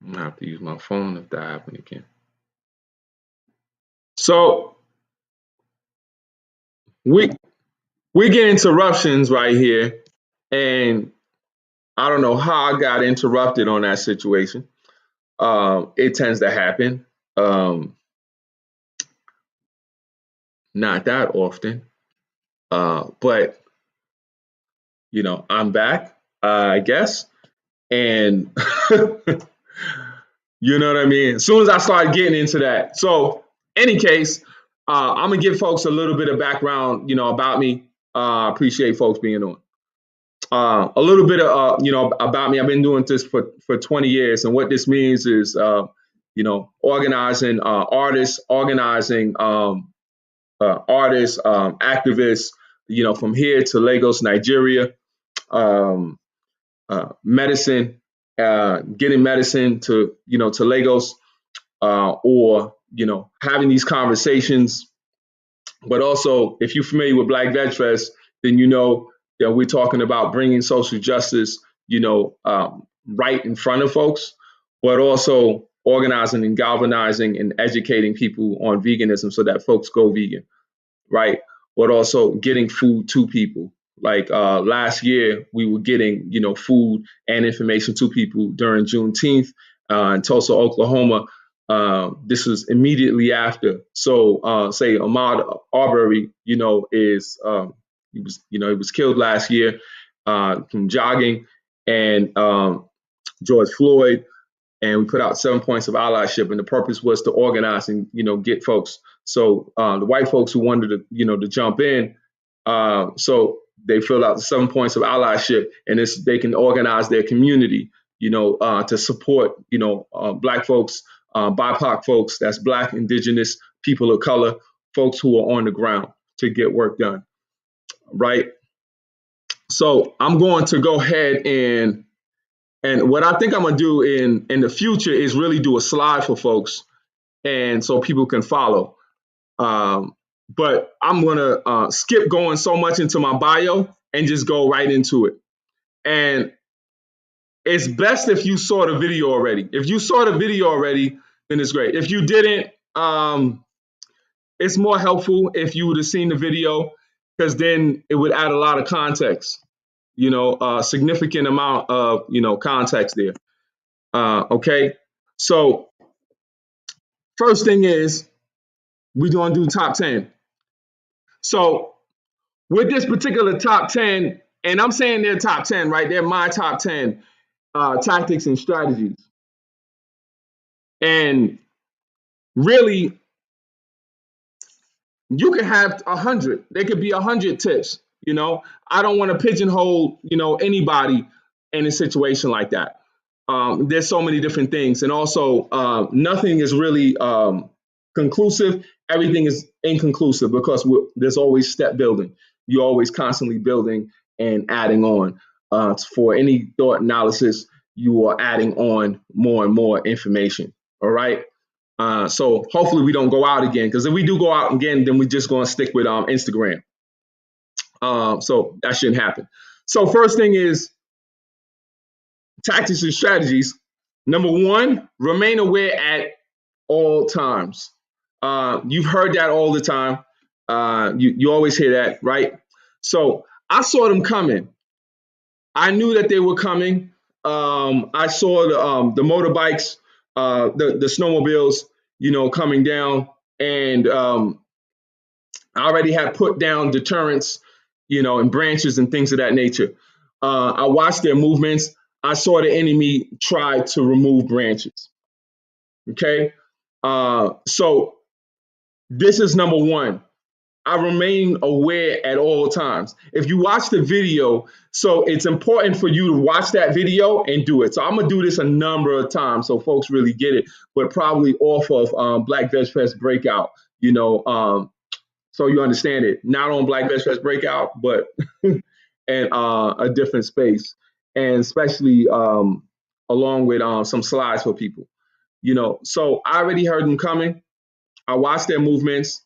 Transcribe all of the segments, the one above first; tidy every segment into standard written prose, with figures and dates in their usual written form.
I'm gonna have to use my phone if that happened again. So we we get interruptions right here, and I don't know how I got interrupted on that situation. It tends to happen, um, not that often, but I'm back, I guess, and you know what I mean. As soon as I started getting into that, so any case, I'm gonna give folks a little bit of background, about me. Appreciate folks being on. A little bit of about me. I've been doing this for 20 years, and what this means is organizing artists, activists, from here to Lagos, Nigeria, um, medicine, getting medicine to Lagos, or having these conversations. But also, if you're familiar with Black VegFest, then you know that we're talking about bringing social justice, right in front of folks, but also organizing and galvanizing and educating people on veganism so that folks go vegan, right? But also getting food to people. Like last year, we were getting food and information to people during Juneteenth in Tulsa, Oklahoma. This was immediately after. So, say Ahmaud Arbery, is he was killed last year from jogging, and George Floyd, and we put out 7 points of allyship, and the purpose was to organize and get folks. So the white folks who wanted to jump in, so they filled out the 7 points of allyship, and they can organize their community, to support black folks, BIPOC folks, that's Black, Indigenous, people of color, folks who are on the ground to get work done, right? So I'm going to go ahead and what I think I'm gonna do in the future is really do a slide for folks, and so people can follow. Um, but I'm gonna skip going so much into my bio and just go right into it. And it's best if you saw the video already. If you saw the video already, then it's great. If you didn't, it's more helpful if you would have seen the video, because then it would add a lot of context. A significant amount of context there. Okay, so first thing is we're gonna do top 10. So with this particular top 10, and I'm saying they're top 10, right? They're my top 10 tactics and strategies. And really, you can have 100. There could be 100 tips. I don't want to pigeonhole anybody in a situation like that. There's so many different things, and also nothing is really conclusive. Everything is inconclusive because there's always step building. You're always constantly building and adding on. For any thought analysis, you are adding on more and more information. All right. So hopefully we don't go out again, because if we do go out again, then we're just going to stick with Instagram. So that shouldn't happen. So first thing is tactics and strategies. Number one, remain aware at all times. You've heard that all the time. You always hear that, right? So I saw them coming. I knew that they were coming. I saw the motorbikes, the snowmobiles, coming down, and I already had put down deterrents, and branches and things of that nature. I watched their movements. I saw the enemy try to remove branches. Okay, so this is number one. I remain aware at all times. If you watch the video, so it's important for you to watch that video and do it. So I'm gonna do this a number of times so folks really get it, but probably off of Black Veg Fest Breakout, so you understand it. Not on Black Veg Fest Breakout, but in a different space, and especially along with some slides for people. So I already heard them coming. I watched their movements,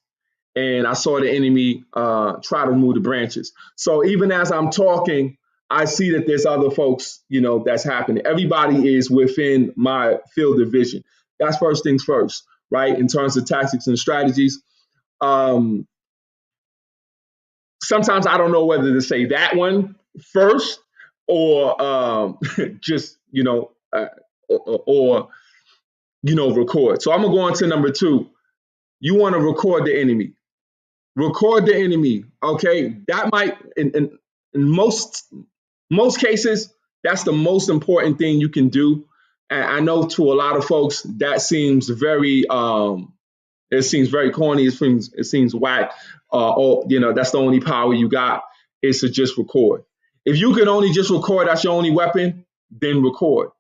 and I saw the enemy try to remove the branches. So even as I'm talking, I see that there's other folks, that's happening. Everybody is within my field of vision. That's first things first, right? In terms of tactics and strategies. Um, Sometimes I don't know whether to say that one first or just, or record. So I'm gonna go on to number two. You want to record the enemy. Record the enemy. Okay, that might in most cases that's the most important thing you can do. And I know to a lot of folks that seems very it seems very corny. It seems whack. Or that's the only power you got is to just record. If you can only just record, that's your only weapon. Then record.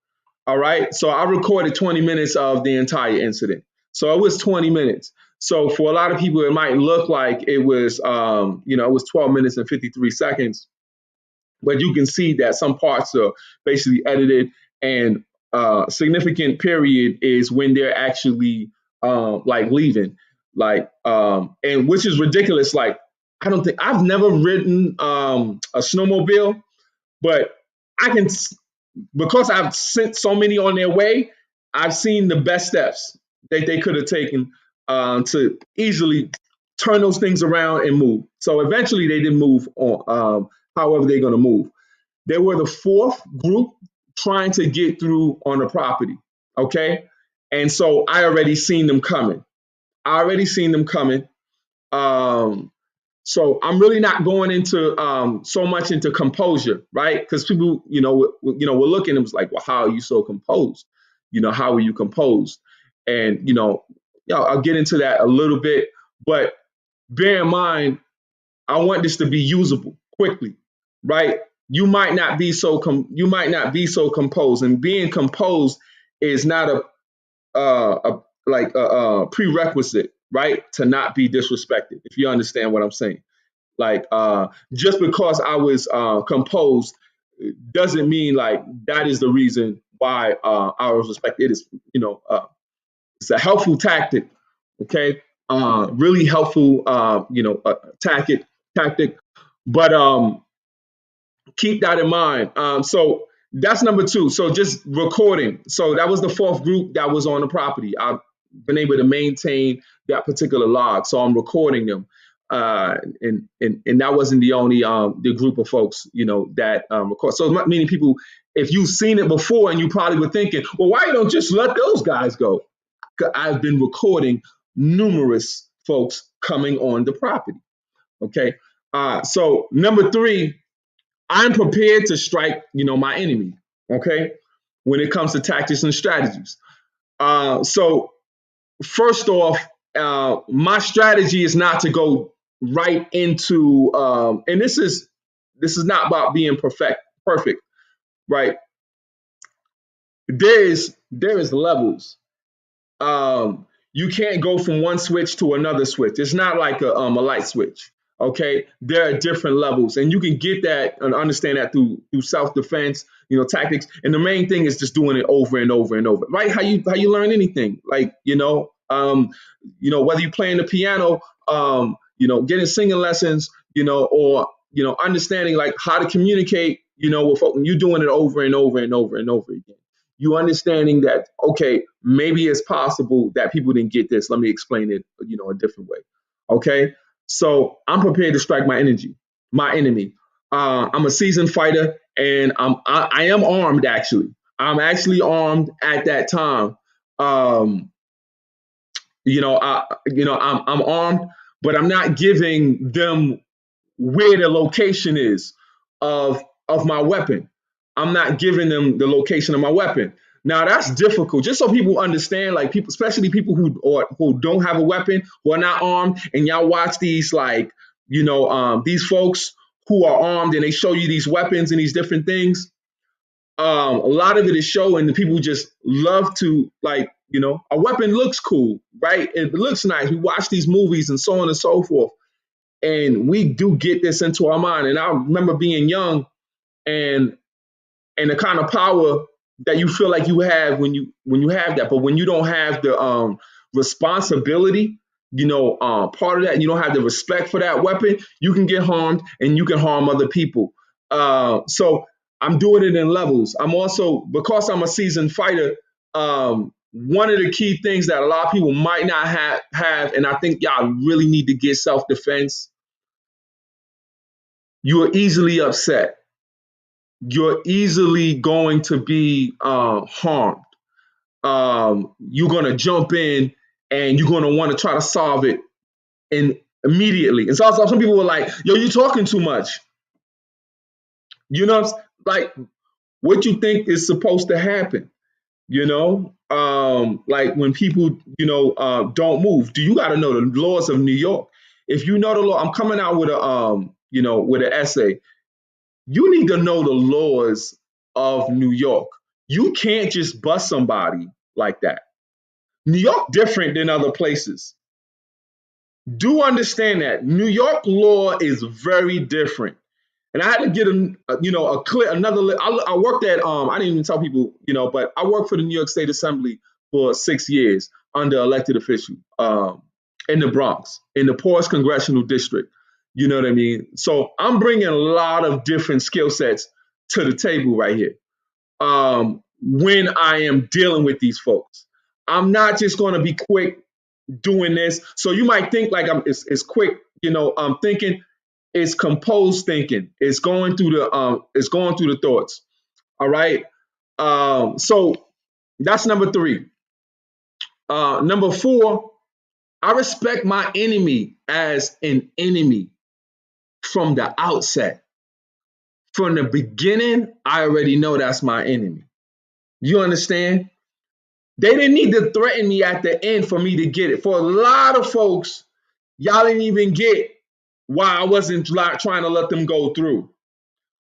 All right. So I recorded 20 minutes of the entire incident. So it was 20 minutes. So for a lot of people, it might look like it was, it was 12 minutes and 53 seconds. But you can see that some parts are basically edited, and significant period is when they're actually like leaving, like and which is ridiculous. Like I've never ridden a snowmobile, but I can because I've sent so many on their way. I've seen the best steps that they could have taken to easily turn those things around and move. So eventually they didn't move on. However, they're going to move. They were the fourth group trying to get through on the property. Okay. And so I already seen them coming. I already seen them coming. Um, so I'm really not going into so much into composure, right? Because people, we're looking and it's like, well, how are you so composed? How are you composed? And I'll get into that a little bit, but bear in mind, I want this to be usable quickly, right? You might not be so composed, and being composed is not a prerequisite, right? To not be disrespected. If you understand what I'm saying, like just because I was composed doesn't mean like that is the reason why I was respected. It is, it's a helpful tactic, okay? Really helpful, tactic. But keep that in mind. So that's number two. So just recording. So that was the fourth group that was on the property. I've been able to maintain that particular log, so I'm recording them. And that wasn't the only the group of folks that record. So meaning people, if you've seen it before and you probably were thinking, well, why you don't just let those guys go? I've been recording numerous folks coming on the property. Okay. So number three, I'm prepared to strike, my enemy. Okay. When it comes to tactics and strategies. So first off, my strategy is not to go right into, and this is not about being perfect, right? There is levels. You can't go from one switch to another switch. It's not like a light switch. Okay, there are different levels, and you can get that and understand that through self defense, tactics. And the main thing is just doing it over and over and over. Right? How you learn anything? Like whether you're playing the piano, getting singing lessons, or understanding like how to communicate, with folk, when you're doing it over and over and over and over again. You understanding that, okay, maybe it's possible that people didn't get this. Let me explain it, a different way. Okay. So I'm prepared to strike my enemy. I'm a seasoned fighter, and I am armed actually. I'm actually armed at that time. I'm armed, but I'm not giving them where the location is of my weapon. I'm not giving them the location of my weapon. Now that's difficult. Just so people understand, like people, especially people who don't have a weapon, who are not armed, and y'all watch these these folks who are armed and they show you these weapons and these different things. A lot of it is showing that people just love to a weapon looks cool, right? It looks nice. We watch these movies and so on and so forth, and we do get this into our mind. And I remember being young and the kind of power that you feel like you have when you have that, but when you don't have the responsibility, part of that, you don't have the respect for that weapon, you can get harmed and you can harm other people. So I'm doing it in levels. I'm also, because I'm a seasoned fighter, one of the key things that a lot of people might not have, and I think y'all really need to get self-defense. You are easily upset. You're easily going to be harmed. You're going to jump in and you're going to want to try to solve it in immediately. And so some people were like, yo, you talking too much. You know, like what you think is supposed to happen, like when people, don't move. Do you got to know the laws of New York? If you know the law, I'm coming out with with an essay. You need to know the laws of New York. You can't just bust somebody like that. New York different than other places. Do understand that New York law is very different. And I had to get a clear another. I worked at I didn't even tell people, but I worked for the New York State Assembly for 6 years under elected official in the Bronx, in the poorest congressional district. You know what I mean? So I'm bringing a lot of different skill sets to the table right here. When I am dealing with these folks, I'm not just going to be quick doing this. So you might think like it's quick, I'm thinking. It's composed thinking. It's going through the thoughts. All right. So that's number three. Number four, I respect my enemy as an enemy from the outset. From the beginning, I already know that's my enemy. You understand? They didn't need to threaten me at the end for me to get it. For a lot of folks, y'all didn't even get why I wasn't trying to let them go through.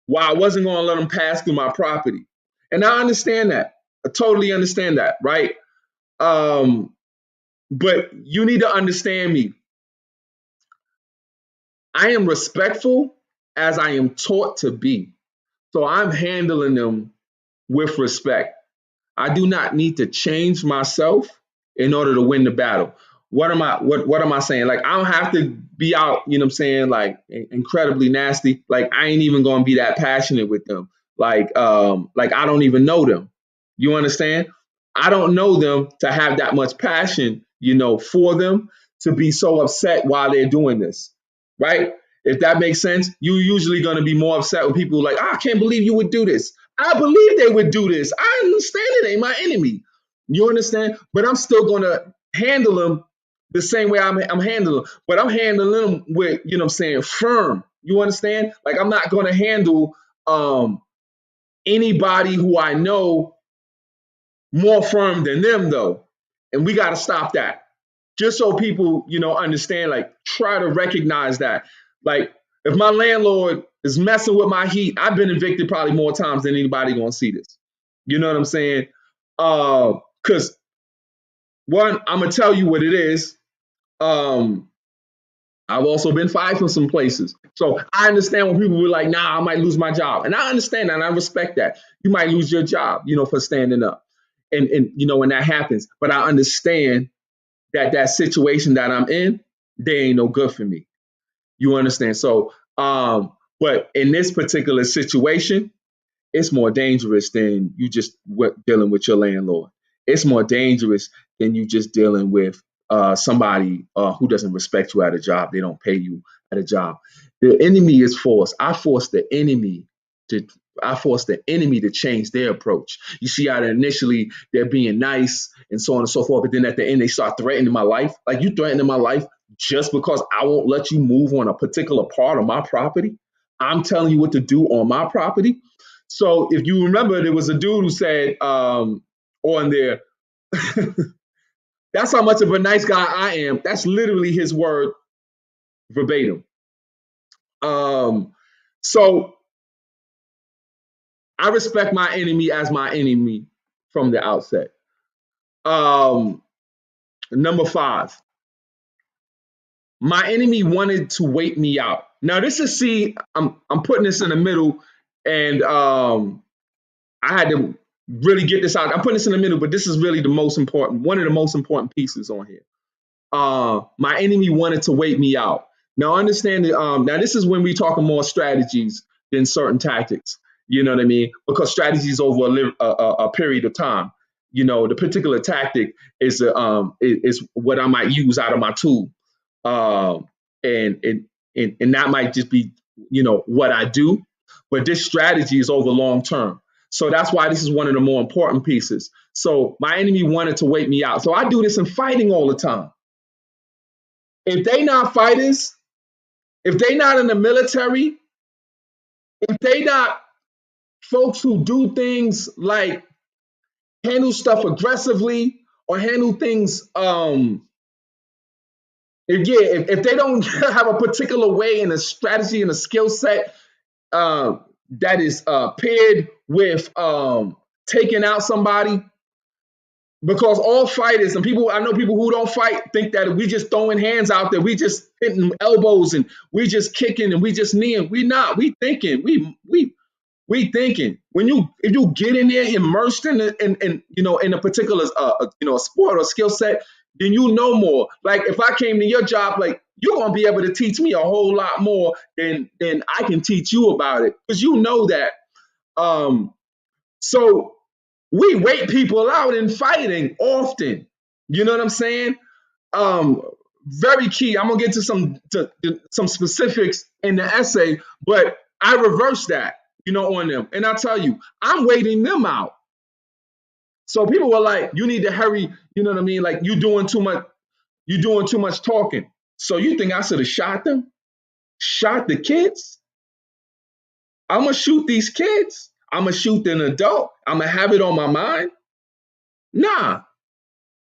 Why I wasn't going to let them pass through my property. And I understand that. I totally understand that, right? But you need to understand me. I am respectful as I am taught to be. So I'm handling them with respect. I do not need to change myself in order to win the battle. What am I saying? Like I don't have to be out, you know what I'm saying, like incredibly nasty. Like I ain't even gonna be that passionate with them. Like I don't even know them. You understand? I don't know them to have that much passion, for them to be so upset while they're doing this. Right? If that makes sense, you're usually gonna be more upset with people like, I can't believe you would do this. I believe they would do this. I understand it ain't my enemy. You understand? But I'm still gonna handle them the same way I'm handling, but I'm handling them with, what I'm saying, firm. You understand? Like I'm not going to handle anybody who I know more firm than them, though. And we got to stop that. Just so people, understand, like try to recognize that. Like if my landlord is messing with my heat, I've been evicted probably more times than anybody going to see this. You know what I'm saying? Because one, I'm going to tell you what it is. Um, I've also been fired from some places. So I understand when people were like, nah, I might lose my job. And I understand that and I respect that. You might lose your job, for standing up. And when that happens. But I understand that situation that I'm in, they ain't no good for me. You understand? So but in this particular situation, it's more dangerous than you just dealing with your landlord. It's more dangerous than you just dealing with somebody who doesn't respect you at a job. They don't pay you at a job. The enemy is forced. To. I force the enemy to change their approach. You see how initially they're being nice and so on and so forth, but then at the end they start threatening my life. Like you threatening my life just because I won't let you move on a particular part of my property. I'm telling you what to do on my property. So if you remember, there was a dude who said on there, that's how much of a nice guy I am. That's literally his word verbatim. So I respect my enemy as my enemy from the outset. Um, Number five, my enemy wanted to wait me out. Now this is I'm putting this in the middle, and I had to really get this out. I'm putting this in the middle, but this is really the most important, one of the most important pieces on here. My enemy wanted to wait me out. Now understand that. Now this is when we talking more strategies. than certain tactics. You know what I mean? Because strategy is over a period of time. The particular tactic is what I might use out of my tool, um, and that might just be what I do. But this strategy is over long term. So that's why this is one of the more important pieces. So my enemy wanted to wait me out. So I do this in fighting all the time. If they not fighters, if they not in the military, if they not folks who do things like handle stuff aggressively or handle things if they don't have a particular way and a strategy and a skill set that is paired with taking out somebody, because all fighters and people, I know people who don't fight think that we just throwing hands out there, we just hitting elbows and we just kicking and we just kneeing. We not. We thinking. We thinking. When if you get in there immersed in a particular a sport or skill set, then you know more. Like if I came to your job, like you're gonna be able to teach me a whole lot more than I can teach you about it, because you know that. Um, so we wait people out in fighting often. You know what I'm saying? Um, Very key. I'm gonna get to some specifics in the essay, but I reverse that, on them, and I tell you, I'm waiting them out. So people were like, "You need to hurry." You know what I mean? Like you doing too much. You doing too much talking. So you think I should have shot them? Shot the kids? I'm gonna shoot these kids. I'm gonna shoot an adult. I'm gonna have it on my mind. Nah,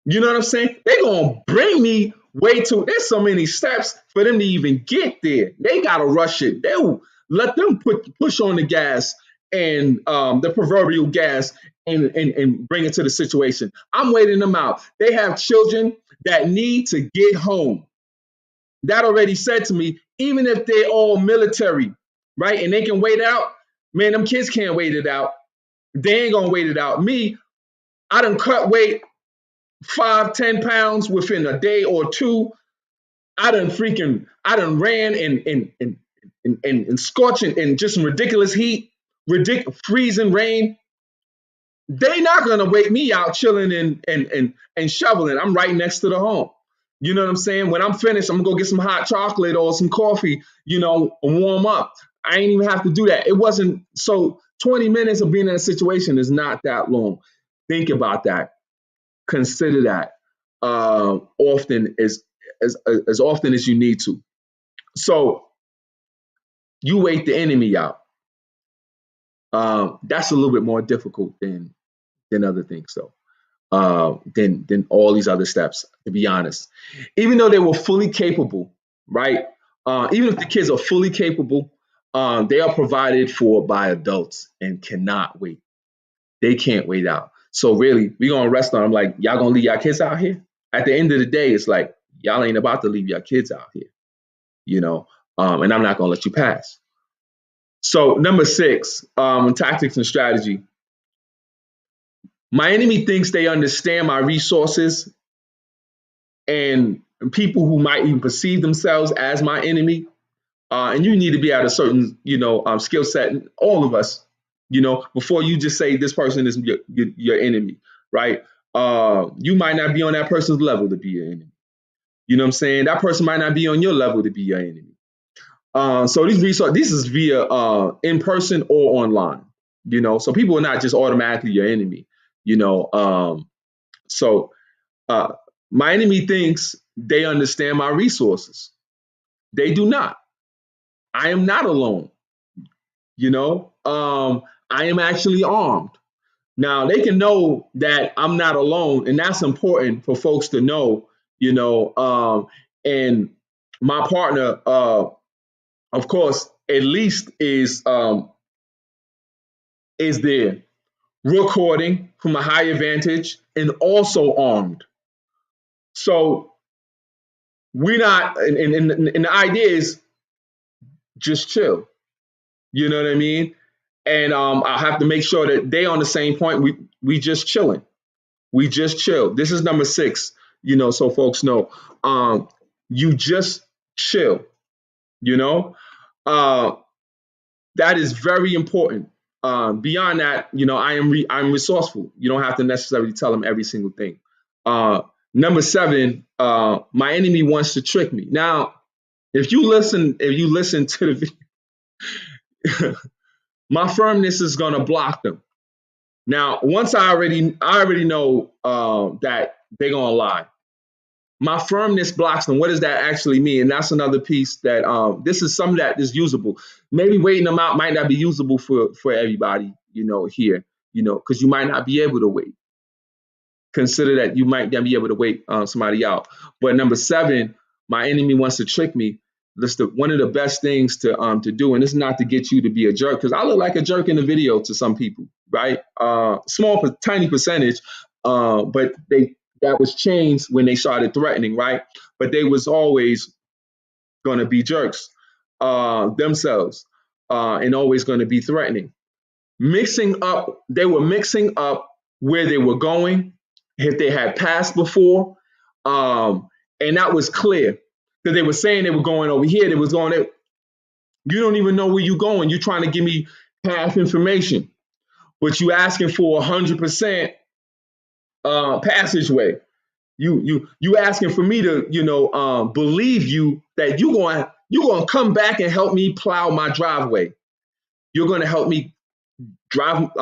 you know what I'm saying? They're gonna bring me way too. There's so many steps for them to even get there. They gotta rush it. They'll let them push on the gas and the proverbial gas and bring it to the situation. I'm waiting them out. They have children that need to get home. That already said to me, even if they're all military, right? And they can wait out, man, them kids can't wait it out. They ain't gonna wait it out. Me, I done cut weight 5, 10 pounds within a day or two. I done ran in scorching and just ridiculous heat, freezing rain. They not gonna wait me out chilling and shoveling. I'm right next to the home. You know what I'm saying? When I'm finished, I'm gonna go get some hot chocolate or some coffee, and warm up. I ain't even have to do that. It wasn't so 20 minutes of being in a situation is not that long. Think about that. Consider that often as often as you need to. So you wait the enemy out. That's a little bit more difficult than other things, though. Than all these other steps, to be honest. Even though they were fully capable, right? Even if the kids are fully capable, they are provided for by adults and cannot wait. They can't wait out. So really, we're gonna rest on them. Like, y'all gonna leave y'all kids out here? At the end of the day, it's like y'all ain't about to leave your kids out here, and I'm not gonna let you pass. So number 6, tactics and strategy. My enemy thinks they understand my resources, and people who might even perceive themselves as my enemy. And you need to be at a certain, skill set. All of us, before you just say this person is your enemy, right? You might not be on that person's level to be your enemy. You know what I'm saying? That person might not be on your level to be your enemy. So these resources, this is via in person or online. So people are not just automatically your enemy. So my enemy thinks they understand my resources. They do not. I am not alone. I am actually armed. Now they can know that I'm not alone, and that's important for folks to know. And my partner, of course, at least is there, recording from a higher vantage and also armed. So we're not, and the idea is just chill. You know what I mean? And I have to make sure that they on the same point. We just chilling. We just chill. This is number 6. So folks know. You just chill. You know. That is very important. Beyond that, I'm resourceful. You don't have to necessarily tell them every single thing. Uh, Number seven, my enemy wants to trick me. Now, if you listen to the video, my firmness is gonna block them. Now, once I already know that they're gonna lie. My firmness blocks them. What does that actually mean? And that's another piece that this is something that is usable. Maybe waiting them out might not be usable for everybody, here, because you might not be able to wait. Consider that you might not be able to wait somebody out. But number seven, my enemy wants to trick me. That's one of the best things to do, and it's not to get you to be a jerk, because I look like a jerk in the video to some people, right? Small, tiny percentage, but that was changed when they started threatening, right? But they was always going to be jerks themselves, and always going to be threatening. They were mixing up where they were going, if they had passed before, and that was clear because they were saying they were going over here. They was going there. You don't even know where you're going. You're trying to give me half information, but you asking for 100% passageway. You asking for me to believe you that you're going to come back and help me plow my driveway. You're going to help me plow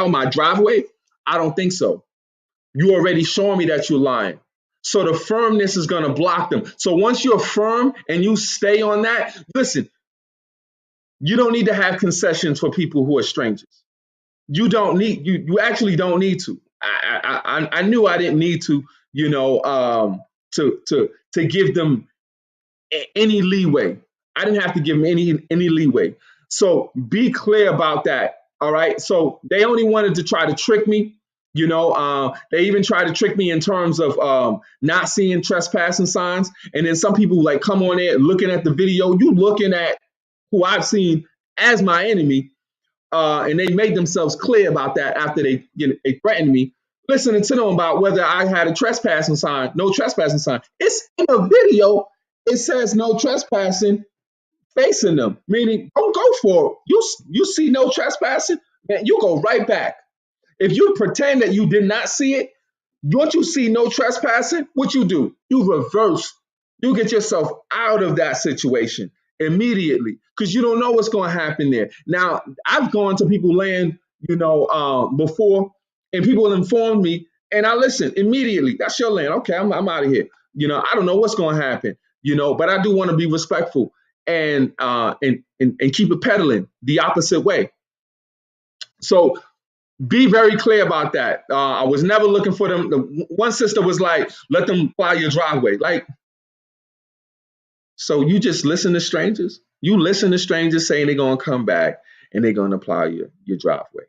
my driveway. I don't think so. You already showing me that you're lying. So the firmness is going to block them. So once you're firm and you stay on that, listen, you don't need to have concessions for people who are strangers. You actually don't need to. I knew I didn't need to, to give them any leeway. I didn't have to give them any leeway. So be clear about that. All right. So they only wanted to try to trick me. They even tried to trick me in terms of not seeing trespassing signs. And then some people like come on there looking at the video. You looking at who I've seen as my enemy, and they made themselves clear about that after they threatened me. Listening to them about whether I had a trespassing sign, no trespassing sign. It's in the video. It says no trespassing facing them, meaning don't go for it. You see no trespassing, man, you go right back. If you pretend that you did not see it, once you see no trespassing, what you do? You reverse. You get yourself out of that situation immediately because you don't know what's going to happen there. Now, I've gone to people land, before, and people informed me, and I listen immediately. That's your land. Okay, I'm out of here. I don't know what's going to happen. But I do want to be respectful and keep it pedaling the opposite way. So be very clear about that. I was never looking for them. One sister was like, let them plow your driveway. Like, so you just listen to strangers? You listen to strangers saying they're going to come back and they're going to plow your driveway.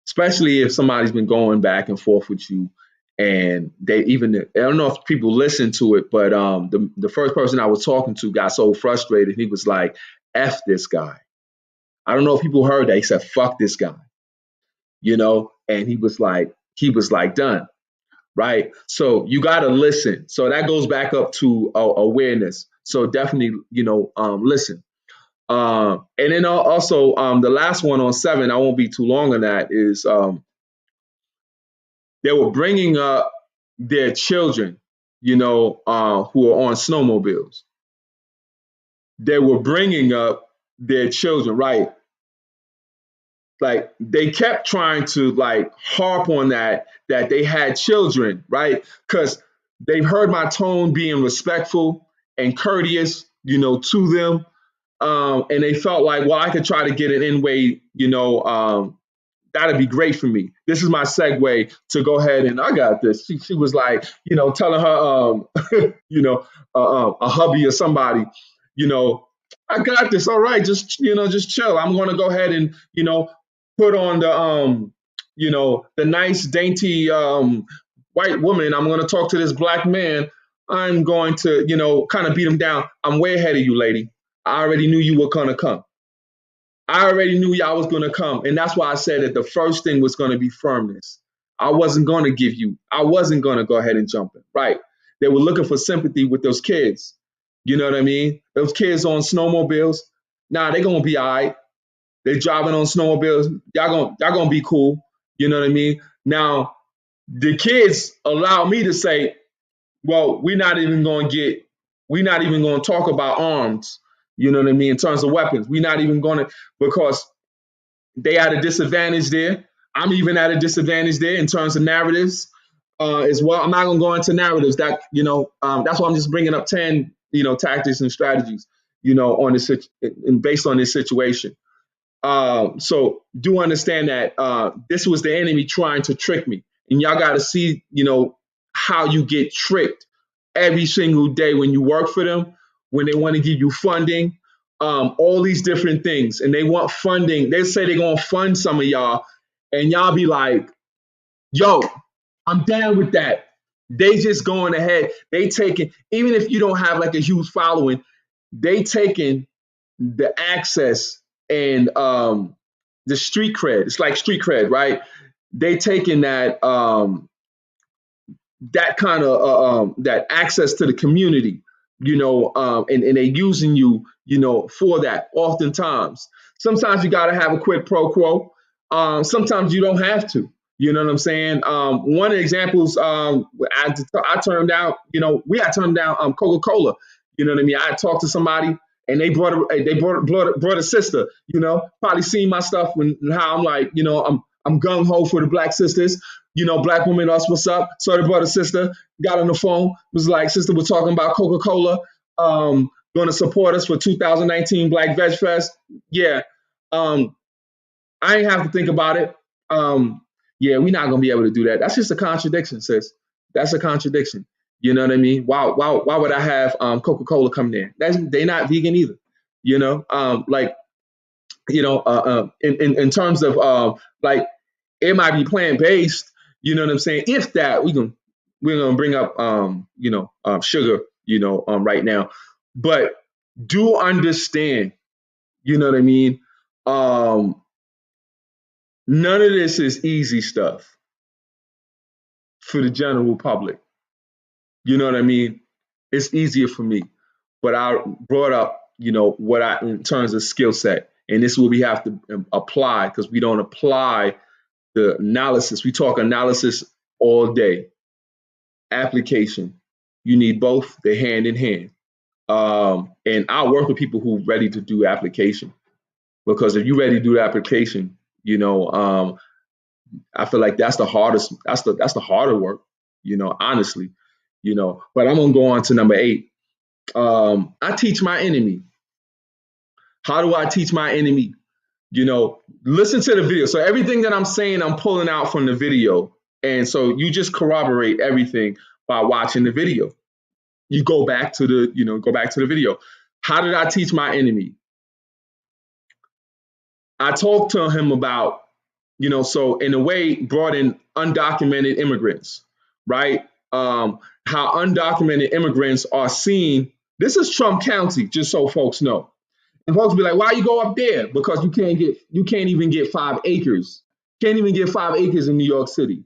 Especially if somebody's been going back and forth with you. And I don't know if people listen to it, but the first person I was talking to got so frustrated. He was like, F this guy. I don't know if people heard that. He said, fuck this guy. And he was like done, right? So you got to listen. So that goes back up to awareness. So definitely, listen. And then also the last one on 7, I won't be too long on that, is they were bringing up their children, who are on snowmobiles. They were bringing up their children, right? Like they kept trying to like harp on that they had children, right? Because they've heard my tone being respectful and courteous, to them. And they felt like, well, I could try to get it in way, that'd be great for me. This is my segue to go ahead and I got this. She was like, telling her, a hubby or somebody, I got this. All right, just chill. I'm going to go ahead and, put on the nice, dainty white woman. I'm going to talk to this black man. I'm going to, kind of beat him down. I'm way ahead of you, lady. I already knew you were going to come. I already knew y'all was going to come. And that's why I said that the first thing was going to be firmness. I wasn't going to go ahead and jump in. Right. They were looking for sympathy with those kids. You know what I mean? Those kids on snowmobiles. Nah, they're going to be all right. They're driving on snowmobiles. Y'all gonna be cool. You know what I mean? Now the kids allow me to say, well, we're not even going to talk about arms. You know what I mean? In terms of weapons, we're not even going to, because they at a disadvantage there. I'm even at a disadvantage there in terms of narratives as well. I'm not going to go into narratives that, that's why I'm just bringing up 10, tactics and strategies, on this, and based on this situation. So do understand that this was the enemy trying to trick me. And y'all got to see, how you get tricked every single day when you work for them, when they want to give you funding, all these different things. And they want funding. They say they're going to fund some of y'all. And y'all be like, yo, I'm down with that. They just going ahead. They taking, even if you don't have like a huge following, they taking the access and the street cred. It's like street cred, right? They taking that kind of that access to the community, and they using you, for that. Oftentimes, sometimes you got to have a quid pro quo. Sometimes you don't have to. You know what I'm saying? One of the examples, I turned down. We had turned down Coca-Cola. You know what I mean? I talked to somebody and they brought a sister. Probably seen my stuff and how I'm like, I'm gung ho for the black sisters. Black women, us, what's up? So they brought a sister, got on the phone, was like, sister, we're talking about Coca-Cola, going to support us for 2019 Black VegFest. Yeah, I ain't have to think about it. Yeah, we're not gonna be able to do that. That's just a contradiction, sis. That's a contradiction. You know what I mean? Why would I have Coca-Cola come there? They're not vegan either. In terms of like, it might be plant based. You know what I'm saying? If that, we're gonna bring up sugar. Right now, but do understand. You know what I mean? None of this is easy stuff for the general public. You know what I mean? It's easier for me, but I brought up, what in terms of skill set, and this is what we have to apply, because we don't apply the analysis. We talk analysis all day. Application, you need both. They're hand in hand. And I work with people who are ready to do application, because if you're ready to do the application, I feel like that's the hardest. That's the harder work. Honestly. But I'm gonna go on to number 8. I teach my enemy. How do I teach my enemy? Listen to the video. So everything that I'm saying, I'm pulling out from the video. And so you just corroborate everything by watching the video. You go back to the video. How did I teach my enemy? I talked to him about, so in a way, brought in undocumented immigrants, right? How undocumented immigrants are seen. This is Trump County, just so folks know. And folks be like, why you go up there? Because you can't even get 5 acres. Can't even get 5 acres in New York City.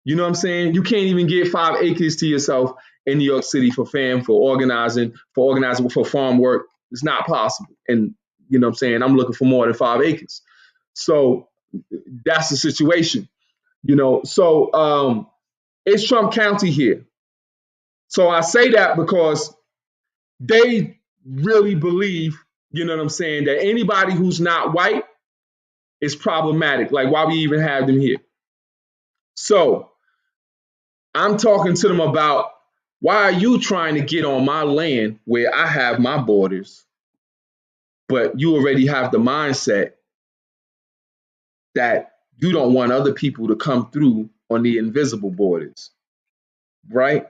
You know what I'm saying? You can't even get 5 acres to yourself in New York City for organizing for farm work. It's not possible. And you know what I'm saying? I'm looking for more than 5 acres. So that's the situation. So it's Trump County here. So I say that because they really believe, you know what I'm saying, that anybody who's not white is problematic. Like, why we even have them here? So I'm talking to them about, why are you trying to get on my land where I have my borders, but you already have the mindset that you don't want other people to come through on the invisible borders, right?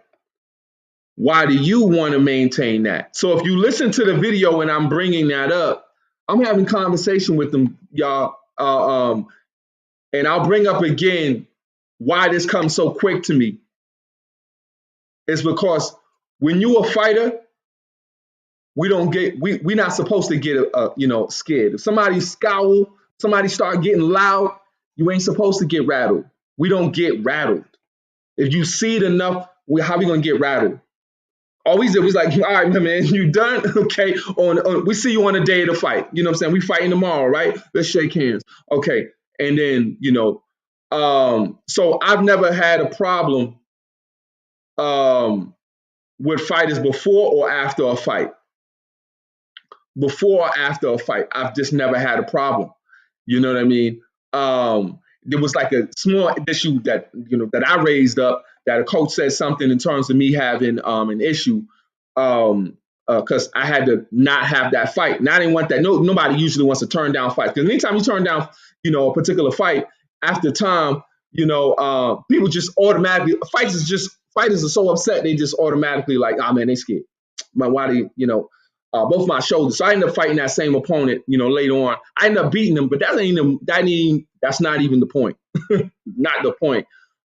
Why do you want to maintain that? So if you listen to the video and I'm bringing that up, I'm having conversation with them, y'all. And I'll bring up again why this comes so quick to me. It's because when you a fighter, we're not supposed to get scared. If somebody scowl, somebody start getting loud, you ain't supposed to get rattled. We don't get rattled. If you see it enough, how we gonna get rattled? All we did was like, all right, man, you done? Okay. We see you on the day of the fight. You know what I'm saying? We fighting tomorrow, right? Let's shake hands. Okay. And then, so I've never had a problem with fighters before or after a fight. Before or after a fight, I've just never had a problem. You know what I mean? There was like a small issue that that I raised up, that a coach said something in terms of me having an issue, because I had to not have that fight. And I didn't want that. No, nobody usually wants to turn down fights, because anytime you turn down a particular fight, after time, people just automatically, fighters are so upset, they just automatically like, oh man, they scared. Why do both my shoulders. So I ended up fighting that same opponent, later on. I ended up beating him, but that's not even the point. Not the point.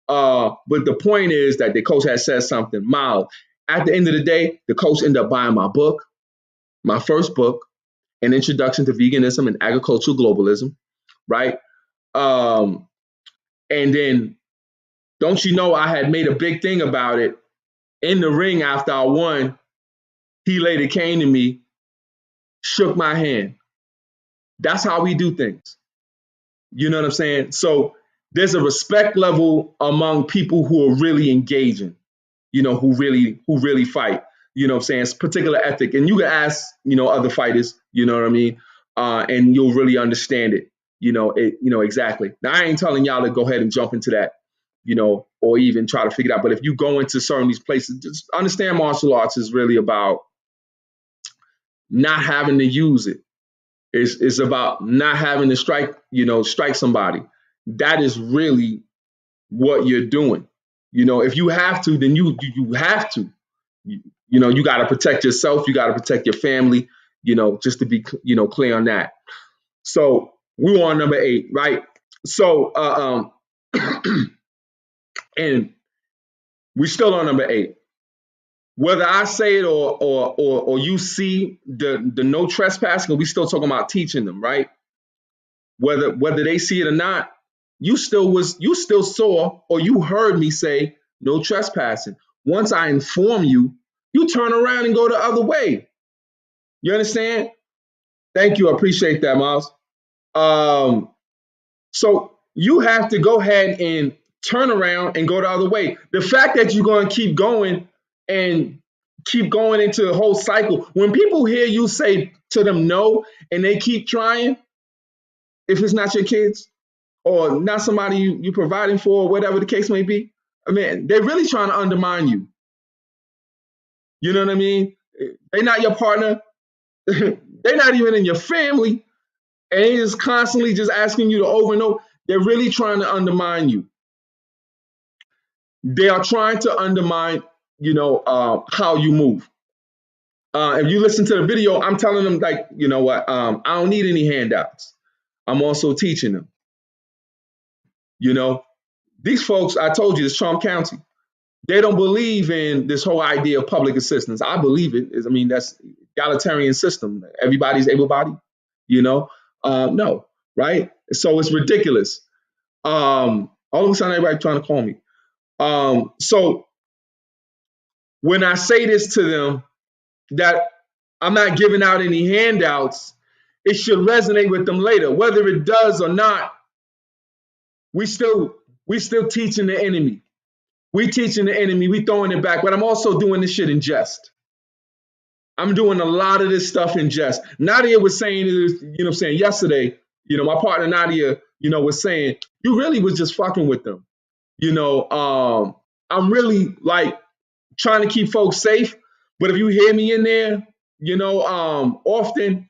But the point is that the coach had said something mild. At the end of the day, the coach ended up buying my book, my first book, An Introduction to Veganism and Agricultural Globalism, right? And then, don't you know, I had made a big thing about it. In the ring after I won, he later came to me, shook my hand. That's how we do things. You know what I'm saying? So there's a respect level among people who are really engaging, who really fight. You know what I'm saying? It's particular ethic. And you can ask, other fighters, you know what I mean? And you'll really understand it. Exactly. Now I ain't telling y'all to go ahead and jump into that, or even try to figure it out. But if you go into certain these places, just understand martial arts is really about not having to use it. It's about not having to strike somebody. That is really what you're doing. If you have to, then you have to. You got to protect yourself. You got to protect your family. Just to be clear on that. So we were on number 8, right? So and we still on number 8. Whether I say it or you see the no trespassing, we still talking about teaching them, right? Whether they see it or not, you still saw or you heard me say no trespassing. Once I inform you, you turn around and go the other way. You understand? Thank you. I appreciate that, Miles. So you have to go ahead and turn around and go the other way. The fact that you're going to keep going and keep going into the whole cycle, when people hear you say to them no and they keep trying, if it's not your kids or not somebody you're providing for, or whatever the case may be, I mean, they're really trying to undermine you. You know what I mean? They're not your partner. They're not even in your family. And they just constantly just asking you to over and over. They're really trying to undermine you. They are trying to undermine, how you move. If you listen to the video, I'm telling them, like, you know what, I don't need any handouts. I'm also teaching them. These folks, I told you, it's Trump County. They don't believe in this whole idea of public assistance. I believe it. That's egalitarian system. Everybody's able-bodied, no, right? So it's ridiculous. All of a sudden, everybody trying to call me. So when I say this to them, that I'm not giving out any handouts, it should resonate with them later. Whether it does or not, we still teaching the enemy. We teaching the enemy, we throwing it back, but I'm also doing this shit in jest. I'm doing a lot of this stuff in jest. Nadia was saying, yesterday, my partner Nadia, was saying, you really was just fucking with them. I'm really like trying to keep folks safe, but if you hear me in there, often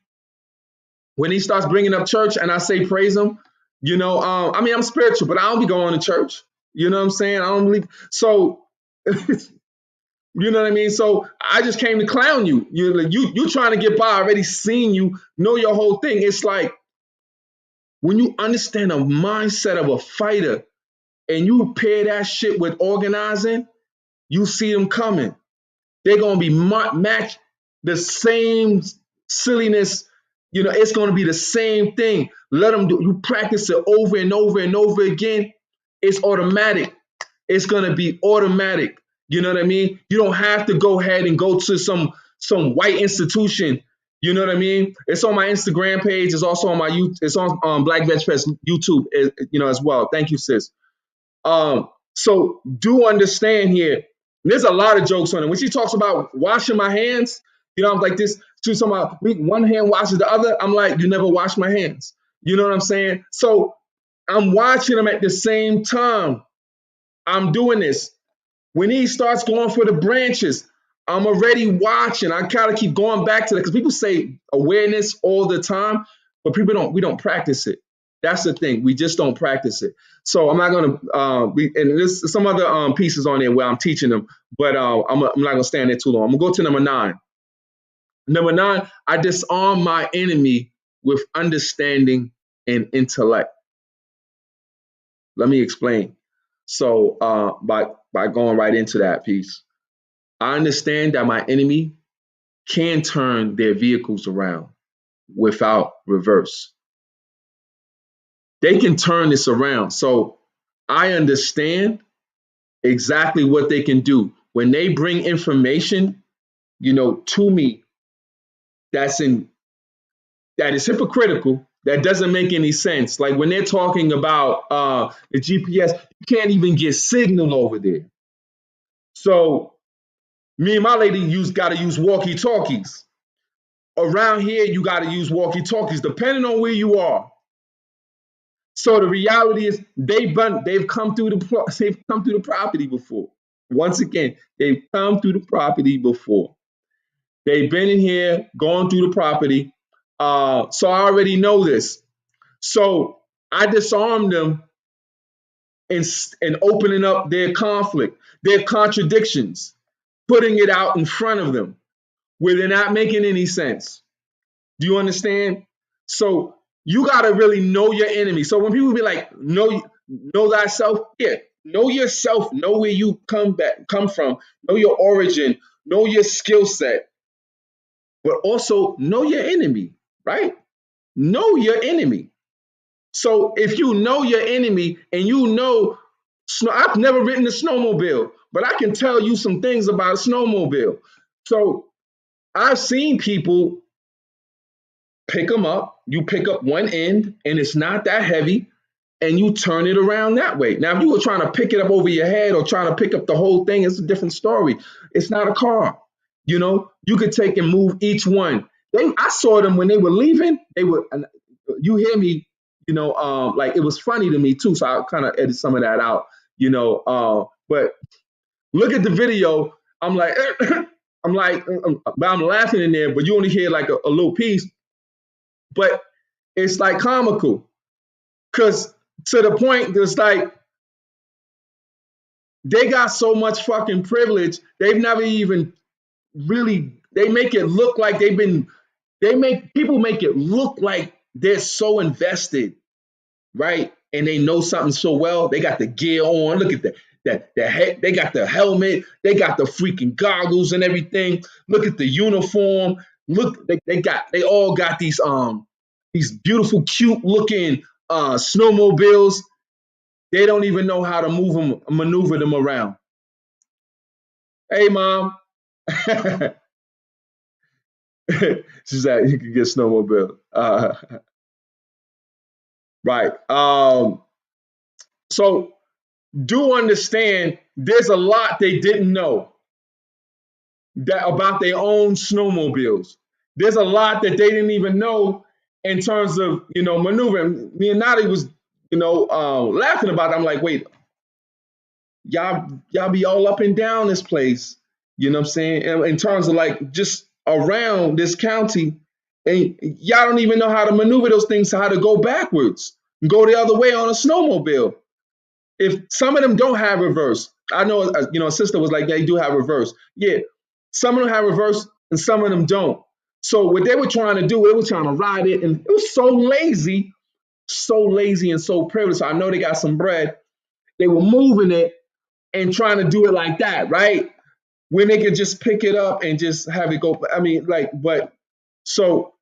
when he starts bringing up church and I say praise him, I'm spiritual, but I don't be going to church. You know what I'm saying? I don't believe. So, you know what I mean? So I just came to clown you. You trying to get by, I already seen you, know your whole thing. It's like when you understand the mindset of a fighter and you pair that shit with organizing, you see them coming. They're going to be matched the same silliness. It's going to be the same thing. Let them do. You practice it over and over and over again. It's automatic. It's going to be automatic. You know what I mean? You don't have to go ahead and go to some white institution. You know what I mean? It's on my Instagram page. It's also on my it's on Black VegFest YouTube, as well. Thank you, sis. So do understand here. There's a lot of jokes on it. When she talks about washing my hands, I'm like this. She's talking about one hand washes the other. I'm like, you never wash my hands. You know what I'm saying? So I'm watching them at the same time. I'm doing this. When he starts going for the branches, I'm already watching. I kind of keep going back to that because people say awareness all the time, but we don't practice it. That's the thing. We just don't practice it. So I'm not going to, and there's some other pieces on there where I'm teaching them, but I'm not going to stand there too long. I'm going to go to number 9. Number 9, I disarm my enemy with understanding and intellect. Let me explain. So by going right into that piece, I understand that my enemy can turn their vehicles around without reverse. They can turn this around. So I understand exactly what they can do. When they bring information, to me, that is hypocritical, that doesn't make any sense. Like when they're talking about the GPS, you can't even get signal over there. So me and my lady got to use walkie-talkies. Around here, you got to use walkie-talkies, depending on where you are. So the reality is, they've come through the property before. Once again, they've come through the property before. They've been in here, gone through the property. So I already know this. So I disarm them and opening up their conflict, their contradictions, putting it out in front of them where they're not making any sense. Do you understand? So you got to really know your enemy. So when people be like, know thyself, yeah, know yourself, know where you come from, know your origin, know your skill set, but also know your enemy, right? Know your enemy. So if you know your enemy and I've never ridden a snowmobile, but I can tell you some things about a snowmobile. So I've seen people pick them up. You pick up one end and it's not that heavy and you turn it around that way. Now, if you were trying to pick it up over your head or trying to pick up the whole thing, it's a different story. It's not a car. You could take and move each one. I saw them when they were leaving. You hear me, like it was funny to me too. So I kind of edited some of that out, but look at the video. I'm like, but I'm laughing in there, but you only hear like a little piece. But it's like comical because to the point it's like they got so much fucking privilege. They've never even really, they make it look like people make it look like they're so invested, right? And they know something so well. They got the gear on. Look at the head. They got the helmet. They got the freaking goggles and everything. Look at the uniform. Look, they all got these beautiful, cute looking snowmobiles. They don't even know how to maneuver them around. Hey, mom. She said you can get snowmobile. Right. So do understand there's a lot they didn't know about their own snowmobiles. There's a lot that they didn't even know in terms of, maneuvering. Me and Nadi was, laughing about it. I'm like, wait, y'all be all up and down this place. You know what I'm saying? In terms of like just around this county, and y'all don't even know how to maneuver those things, how to go backwards, and go the other way on a snowmobile. If some of them don't have reverse, I know, a sister was like, they do have reverse. Yeah, some of them have reverse and some of them don't. So what they were trying to do, they were trying to ride it, and it was so lazy and so privileged. So I know they got some bread. They were moving it and trying to do it like that, right? When they could just pick it up and just have it go. I mean, so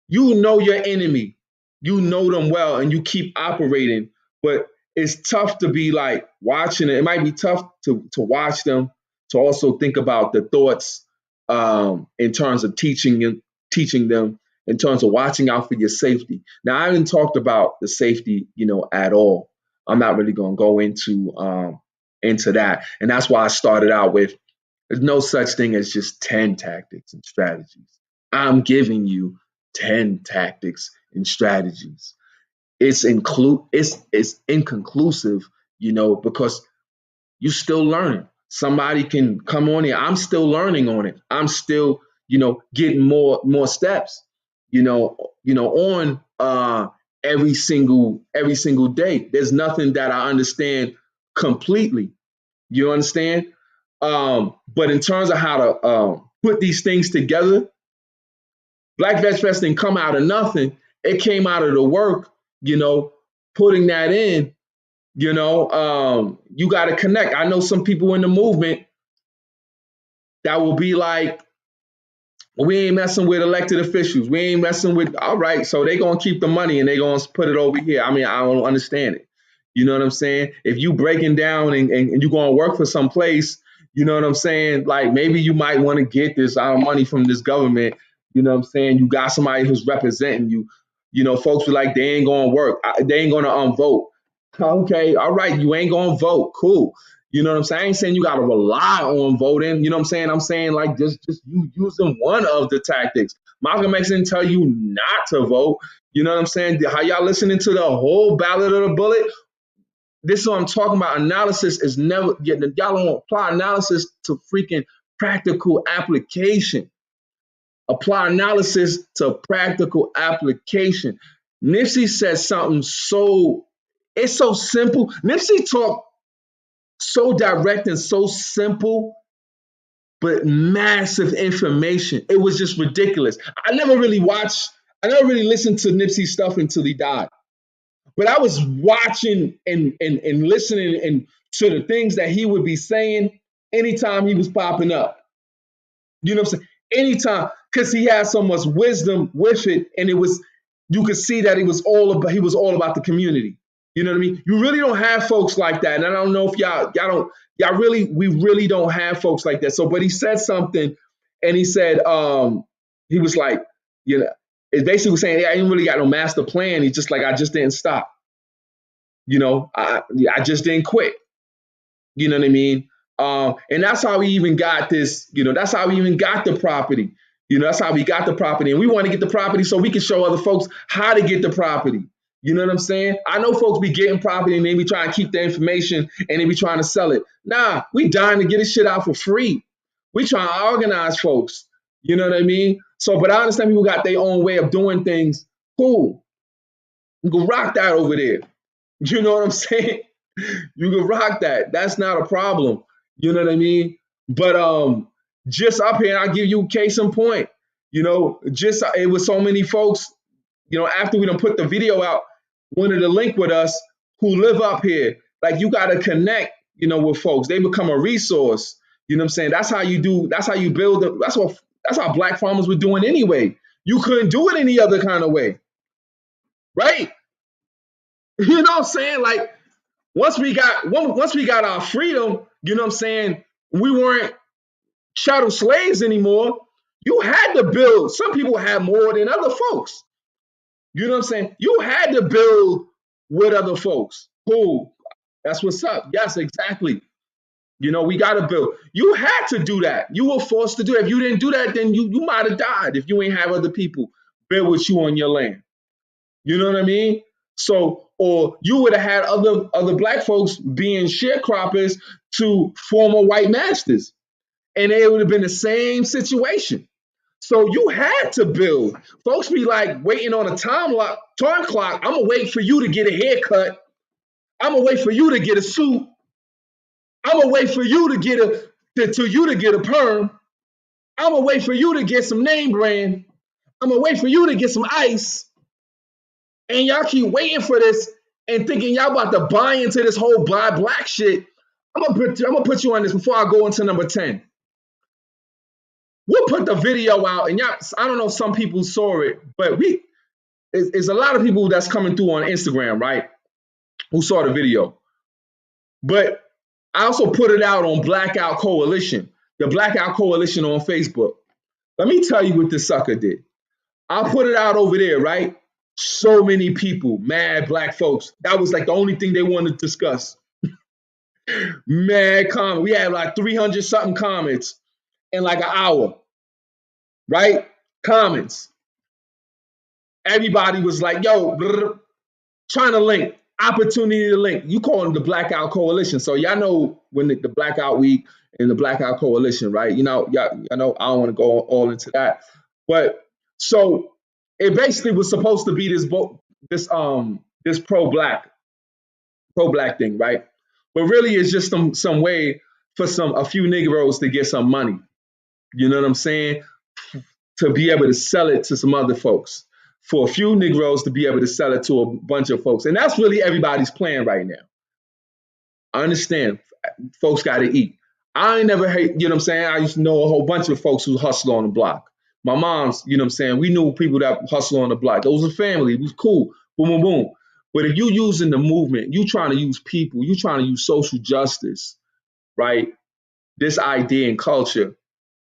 you know your enemy, you know them well, and you keep operating, but it's tough to be like watching it. It might be tough to watch them, to also think about the thoughts in terms of teaching them in terms of watching out for your safety. Now, I haven't talked about the safety, at all. I'm not really going to go into that, and that's why I started out with there's no such thing as just 10 tactics and strategies. I'm giving you 10 tactics and strategies. It's inconclusive, because you're still learning. Somebody can come on here. I'm still learning on it. I'm still, getting more steps, on every single day. There's nothing that I understand completely. You understand? But in terms of how to put these things together, Black VegFest didn't come out of nothing. It came out of the work, putting that in, you got to connect. I know some people in the movement that will be like, we ain't messing with elected officials. We ain't messing with, all right, so they going to keep the money and they going to put it over here. I mean, I don't understand it. You know what I'm saying? If you breaking down and you going to work for some place, you know what I'm saying? Like maybe you might want to get this money from this government. You know what I'm saying? You got somebody who's representing you. Folks are like, they ain't going to work. They ain't going to vote. Okay, all right, you ain't going to vote. Cool. You know what I'm saying? I ain't saying you got to rely on voting. You know what I'm saying? I'm saying like just you using one of the tactics. Malcolm X didn't tell you not to vote. You know what I'm saying? How y'all listening to the whole ballot of the bullet? This is what I'm talking about. Analysis is never, y'all don't apply analysis to freaking practical application. Apply analysis to practical application. Nipsey said something it's so simple. Nipsey talked so direct and so simple, but massive information. It was just ridiculous. I never really listened to Nipsey stuff until he died. But I was watching and listening and to the things that he would be saying anytime he was popping up. You know what I'm saying? Anytime, because he had so much wisdom with it, and you could see that he was all about the community. You know what I mean? You really don't have folks like that, and I don't know if we really don't have folks like that. So, but he said something, and he said, he was like, it basically was saying, yeah, I ain't really got no master plan. He's just like, I just didn't stop. I just didn't quit. You know what I mean? And that's how we even got this, that's how we even got the property. That's how we got the property. And we want to get the property so we can show other folks how to get the property. You know what I'm saying? I know folks be getting property and they be trying to keep the information and they be trying to sell it. Nah, we dying to get this shit out for free. We trying to organize folks. You know what I mean? So, but I understand people got their own way of doing things. Cool. You can rock that over there. You know what I'm saying? You can rock that. That's not a problem. You know what I mean? But just up here, I'll give you case in point. Just it was so many folks, after we done put the video out, wanted to link with us who live up here. Like you gotta connect, with folks. They become a resource. You know what I'm saying? That's how you do, that's how you build that's how black farmers were doing anyway. You couldn't do it any other kind of way. Right? You know what I'm saying? Like once we got our freedom, you know what I'm saying? We weren't chattel slaves anymore. You had to build. Some people had more than other folks. You know what I'm saying? You had to build with other folks. Cool. That's what's up. Yes, exactly. We got to build. You had to do that. You were forced to do it. If you didn't do that, then you might have died if you ain't have other people build with you on your land. You know what I mean? So, or you would have had other black folks being sharecroppers to former white masters, and it would have been the same situation. So you had to build. Folks be like waiting on a time clock. I'm gonna wait for you to get a haircut. I'm gonna wait for you to get a suit. I'm gonna wait for you to get a perm. I'm gonna wait for you to get some name brand. I'm gonna wait for you to get some ice. And y'all keep waiting for this and thinking y'all about to buy into this whole black shit. I'm gonna put you on this before I go into number 10. We'll put the video out, and y'all, I don't know if some people saw it, but it's a lot of people that's coming through on Instagram, right? Who saw the video. But I also put it out on Blackout Coalition, the Blackout Coalition on Facebook. Let me tell you what this sucker did. I put it out over there, right? So many people, mad black folks. That was like the only thing they wanted to discuss. Mad comment. We had like 300 something comments in like an hour, right? Comments. Everybody was like, yo, trying to link, opportunity to link. You call them the Blackout Coalition. So y'all know when the Blackout Week and the Blackout Coalition, right? You know, I know I don't want to go all into that. But so it basically was supposed to be this pro black thing, right? But really it's just some way for a few Negroes to get some money. You know what I'm saying? To be able to sell it to some other folks. For a few Negroes to be able to sell it to a bunch of folks. And that's really everybody's plan right now. I understand folks got to eat. I ain't never hate, you know what I'm saying? I used to know a whole bunch of folks who hustle on the block. My mom's, you know what I'm saying? We knew people that hustle on the block. Those were family. It was cool. Boom, boom, boom. But if you using the movement, you trying to use people, you trying to use social justice, right? This idea and culture,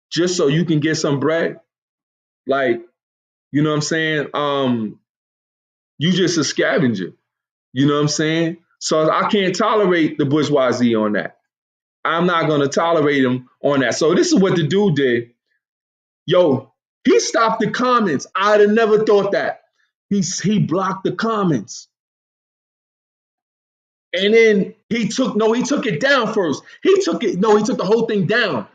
just so you can get some bread, like, you know what I'm saying? You just a scavenger. You know what I'm saying? So I can't tolerate the bourgeoisie on that. I'm not going to tolerate them on that. So this is what the dude did. Yo, he stopped the comments. I'd have never thought that. He blocked the comments. And then he took it down first. He took the whole thing down.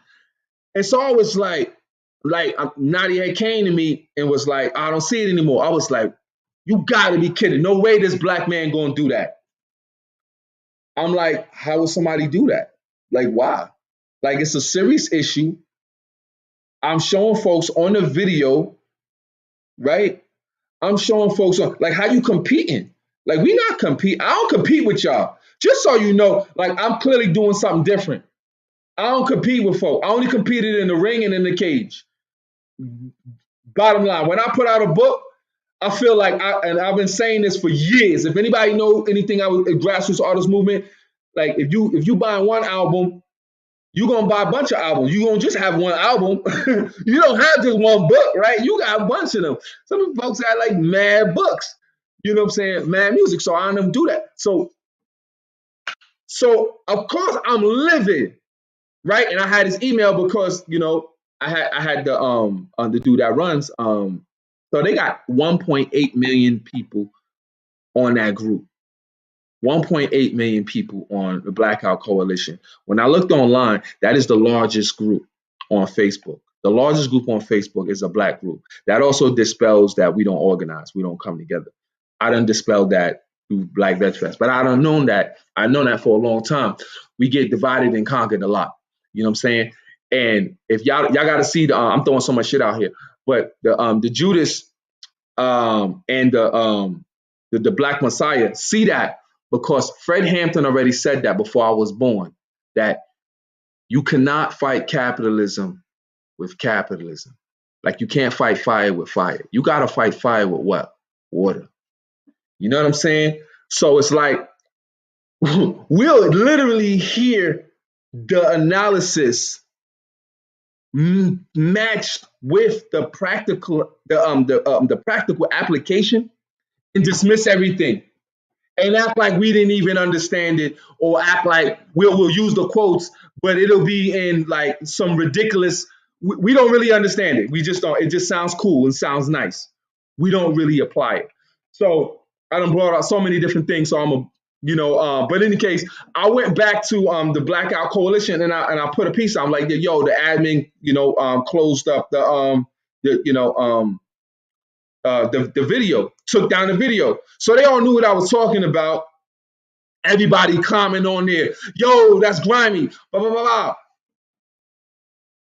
And so I was like Nadia had came to me and was like, I don't see it anymore. I was like, you gotta be kidding. No way this black man gonna do that. I'm like, how would somebody do that? Like, why? Like, it's a serious issue. I'm showing folks on the video, right? I'm showing folks on, like, how you competing? Like, we not compete. I don't compete with y'all. Just so you know, like, I'm clearly doing something different. I don't compete with folk. I only competed in the ring and in the cage. Bottom line, when I put out a book, I feel like and I've been saying this for years. If anybody know anything about the grassroots artist movement, like if you buy one album, you're gonna buy a bunch of albums. You gonna just have one album. You don't have just one book, right? You got a bunch of them. Some of the folks got like mad books. You know what I'm saying? Mad music. So I don't do that. So of course I'm livid, right? And I had his email because I had the dude that runs so they got 1.8 million people on that group. 1.8 million people on the Blackout Coalition. When I looked online, that is the largest group on Facebook. The largest group on Facebook is a black group. That also dispels that we don't organize, we don't come together. I done dispelled that through Black VegFest, but I done known that. I know that for a long time. We get divided and conquered a lot. You know what I'm saying? And if y'all got to see I'm throwing so much shit out here, but the Judas and the Black Messiah see that because Fred Hampton already said that before I was born, that you cannot fight capitalism with capitalism. Like you can't fight fire with fire. You got to fight fire with what? Water. You know what I'm saying? So it's like we'll literally hear the analysis matched with the practical application and dismiss everything and act like we didn't even understand it or act like we'll use the quotes, but it'll be in like some ridiculous. We don't really understand it. We just don't. It just sounds cool and sounds nice. We don't really apply it. So I done brought out so many different things. So but in any case, I went back to the Blackout Coalition and I put a piece out. I'm like, yo, the admin, closed up the video, took down the video. So they all knew what I was talking about. Everybody comment on there, yo, that's grimy, blah, blah, blah, blah.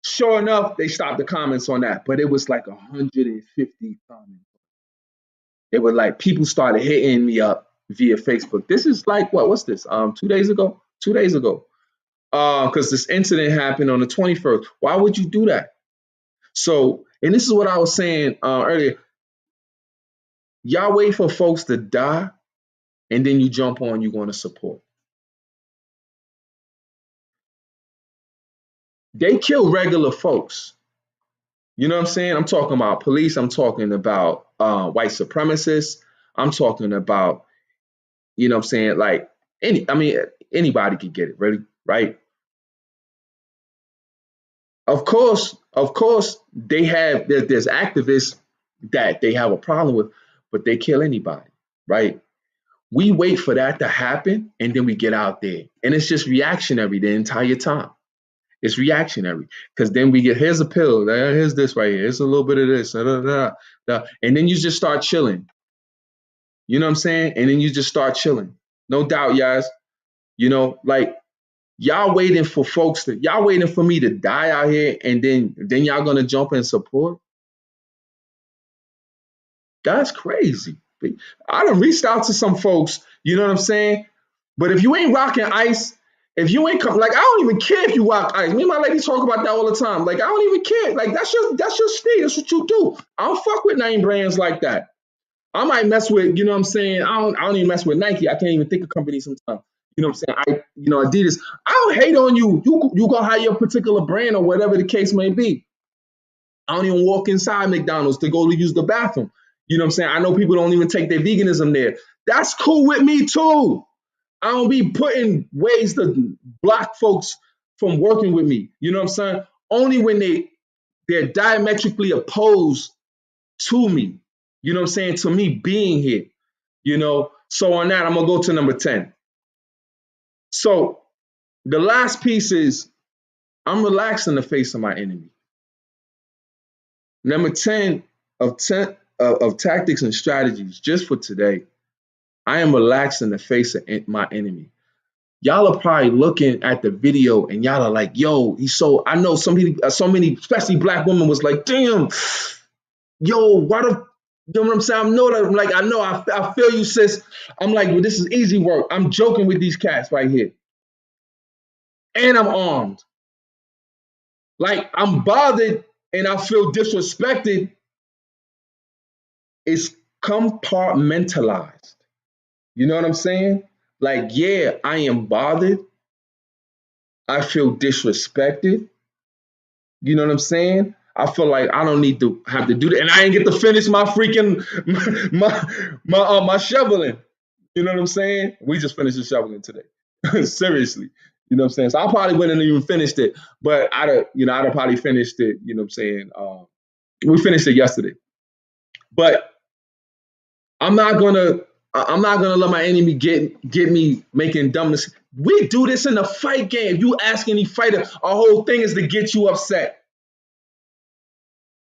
Sure enough, they stopped the comments on that, but it was like 150 comments. It was like people started hitting me up via Facebook. This is like what's this? 2 days ago? 2 days ago. Because this incident happened on the 21st. Why would you do that? So, and this is what I was saying earlier. Y'all wait for folks to die, and then you jump on, you're going to support. They kill regular folks. You know what I'm saying? I'm talking about police. I'm talking about white supremacists. I'm talking about, you know what I'm saying? Like I mean, anybody could get it, really, right? Of course, there's activists that they have a problem with, but they kill anybody, right? We wait for that to happen and then we get out there. And it's just reactionary the entire time. It's reactionary because then we get here's a pill, here's this right here, here's a little bit of this, da, da, da, da, and then you just start chilling. You know what I'm saying? And then you just start chilling. No doubt, guys. You know, like y'all waiting for me to die out here, and then y'all gonna jump in support. That's crazy. I done reached out to some folks, you know what I'm saying? But if you ain't rocking ice, if you ain't come, like I don't even care if you rock ice. Me and my lady talk about that all the time. Like I don't even care. Like that's your state. That's what you do. I don't fuck with name brands like that. I might mess with, you know what I'm saying? I don't even mess with Nike. I can't even think of companies sometimes. You know what I'm saying? Adidas. I don't hate on you. You gonna have your particular brand or whatever the case may be. I don't even walk inside McDonald's to go to use the bathroom. You know what I'm saying? I know people don't even take their veganism there. That's cool with me too. I don't be putting ways to block folks from working with me. You know what I'm saying? Only when they're diametrically opposed to me. You know what I'm saying? To me being here. You know. So on that, I'm gonna go to number 10. So the last piece is I'm relaxed in the face of my enemy. Number 10 of tactics and strategies just for today. I am relaxed in the face of my enemy. Y'all are probably looking at the video and y'all are like, yo, he's so, I know so many, especially black women was like, damn, yo, why the, you know what I'm saying? I feel you, sis. I'm like, well, this is easy work. I'm joking with these cats right here. And I'm armed. Like I'm bothered and I feel disrespected. It's compartmentalized. You know what I'm saying? Like, yeah, I am bothered. I feel disrespected. You know what I'm saying? I feel like I don't need to have to do that, and I ain't get to finish my freaking my shoveling. You know what I'm saying? We just finished the shoveling today. Seriously. You know what I'm saying? So I probably wouldn't have even finished it, but I'd have probably finished it. You know what I'm saying? We finished it yesterday, but I'm not gonna I'm not gonna let my enemy get me making dumb mistakes. We do this in the fight game. You ask any fighter, our whole thing is to get you upset.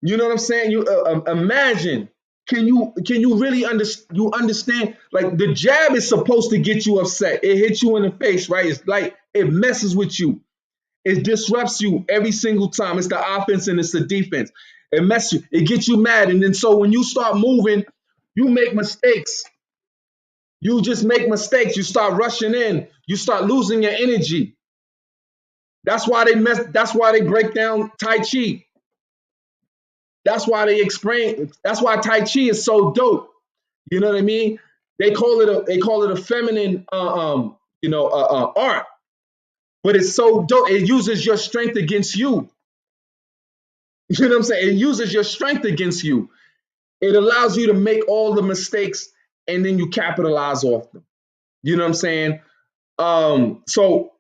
You know what I'm saying? You imagine. Can you really understand? Like the jab is supposed to get you upset. It hits you in the face, right? It's like it messes with you. It disrupts you every single time. It's the offense and it's the defense. It messes you. It gets you mad, and then so when you start moving, you make mistakes. You just make mistakes. You start rushing in. You start losing your energy. That's why they mess. That's why they break down Tai Chi. That's why they explain. That's why Tai Chi is so dope. You know what I mean? They call it a feminine art, but it's so dope. It uses your strength against you. You know what I'm saying? It uses your strength against you. It allows you to make all the mistakes and then you capitalize off them. You know what I'm saying? So